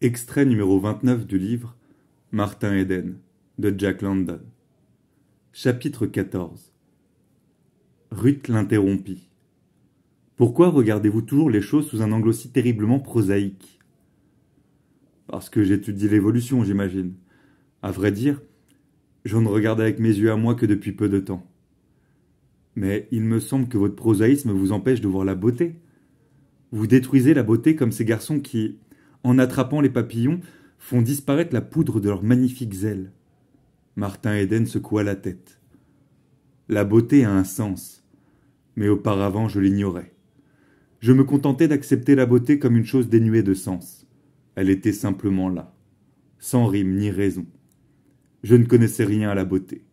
Extrait numéro 29 du livre Martin Eden de Jack London. Chapitre 14. Ruth l'interrompit. Pourquoi regardez-vous toujours les choses sous un angle aussi terriblement prosaïque? Parce que j'étudie l'évolution, j'imagine. À vrai dire, je ne regarde avec mes yeux à moi que depuis peu de temps. Mais il me semble que votre prosaïsme vous empêche de voir la beauté. Vous détruisez la beauté comme ces garçons qui, en attrapant les papillons, font disparaître la poudre de leurs magnifiques ailes. Martin Eden secoua la tête. La beauté a un sens, mais auparavant je l'ignorais. Je me contentais d'accepter la beauté comme une chose dénuée de sens. Elle était simplement là, sans rime ni raison. Je ne connaissais rien à la beauté.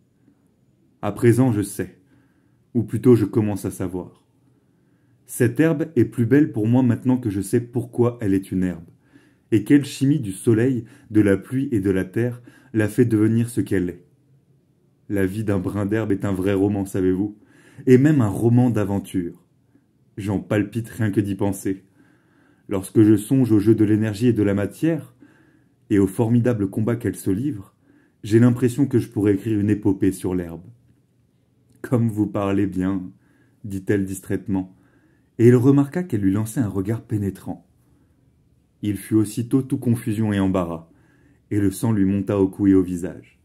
À présent je sais, ou plutôt je commence à savoir. Cette herbe est plus belle pour moi maintenant que je sais pourquoi elle est une herbe, et quelle chimie du soleil, de la pluie et de la terre l'a fait devenir ce qu'elle est. La vie d'un brin d'herbe est un vrai roman, savez-vous, et même un roman d'aventure. J'en palpite rien que d'y penser. Lorsque je songe au jeu de l'énergie et de la matière, et au formidable combat qu'elle se livre, j'ai l'impression que je pourrais écrire une épopée sur l'herbe. « Comme vous parlez bien, » dit-elle distraitement, et il remarqua qu'elle lui lançait un regard pénétrant. Il fut aussitôt tout confusion et embarras, et le sang lui monta au cou et au visage.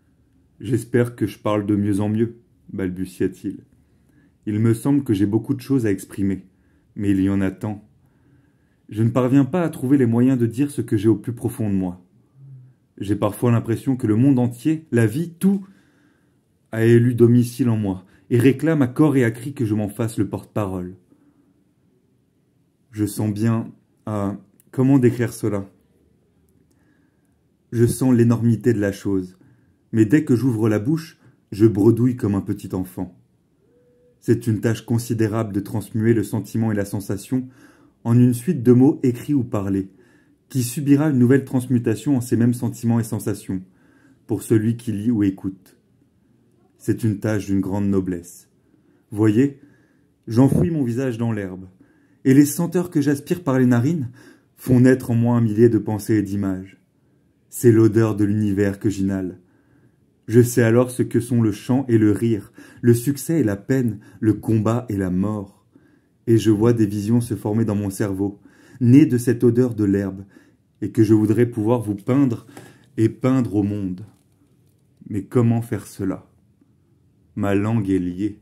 « J'espère que je parle de mieux en mieux, » balbutia-t-il. « Il me semble que j'ai beaucoup de choses à exprimer, mais il y en a tant. Je ne parviens pas à trouver les moyens de dire ce que j'ai au plus profond de moi. J'ai parfois l'impression que le monde entier, la vie, tout, a élu domicile en moi, et réclame à corps et à cri que je m'en fasse le porte-parole. Je sens bien... comment décrire cela? Je sens l'énormité de la chose, mais dès que j'ouvre la bouche, je bredouille comme un petit enfant. C'est une tâche considérable de transmuer le sentiment et la sensation en une suite de mots écrits ou parlés, qui subira une nouvelle transmutation en ces mêmes sentiments et sensations, pour celui qui lit ou écoute. C'est une tâche d'une grande noblesse. Voyez, j'enfouis mon visage dans l'herbe, et les senteurs que j'aspire par les narines font naître en moi un millier de pensées et d'images. C'est l'odeur de l'univers que j'inhale. Je sais alors ce que sont le chant et le rire, le succès et la peine, le combat et la mort. Et je vois des visions se former dans mon cerveau, nées de cette odeur de l'herbe, et que je voudrais pouvoir vous peindre et peindre au monde. Mais comment faire cela? Ma langue est liée.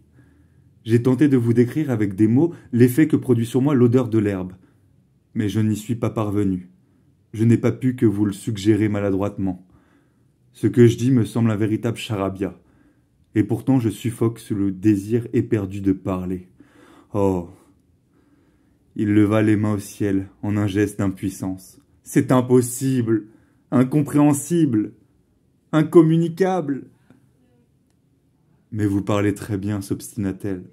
J'ai tenté de vous décrire avec des mots l'effet que produit sur moi l'odeur de l'herbe, mais je n'y suis pas parvenu. Je n'ai pas pu que vous le suggérer maladroitement. Ce que je dis me semble un véritable charabia, et pourtant je suffoque sous le désir éperdu de parler. Oh! Il leva les mains au ciel en un geste d'impuissance. C'est impossible, incompréhensible, incommunicable. Mais vous parlez très bien, s'obstina-t-elle.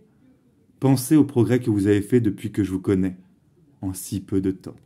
Pensez au progrès que vous avez fait depuis que je vous connais, en si peu de temps.